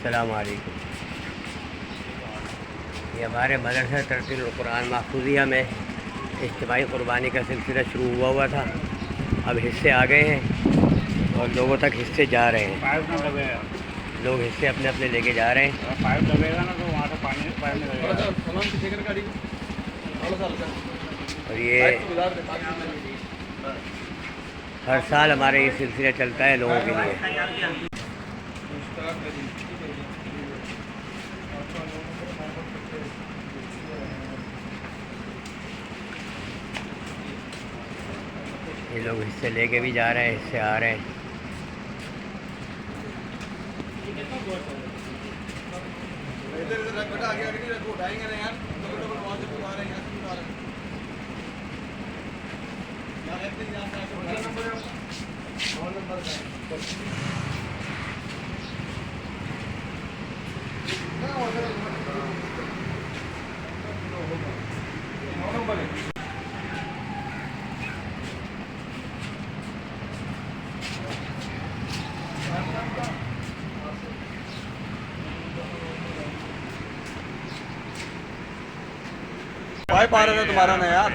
अस्सलाम वालेकुम। ये हमारे मदरसा तरतील कुरान महफूजिया में इज्तिमाई क़ुरबानी का सिलसिला शुरू हुआ था। अब हिस्से आ गए हैं और लोगों तक हिस्से जा रहे हैं। लोग हिस्से अपने अपने लेके जा रहे हैं। पाइप दबेगा ना तो वहाँ से पाइप नहीं लगेगा। और ये हर साल हमारे ये सिलसिला चलता है लोगों के लिए। ये लोग हिस्से लेके भी जा रहे हैं, हिस्से आ रहे हैं। पाइप आ रहा था तुम्हारा ना यार।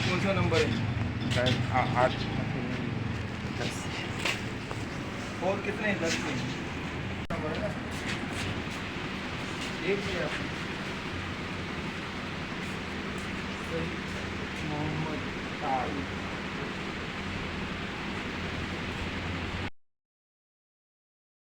कौन सा नंबर है? 8 10 और कितने 10 एक मोहम्मद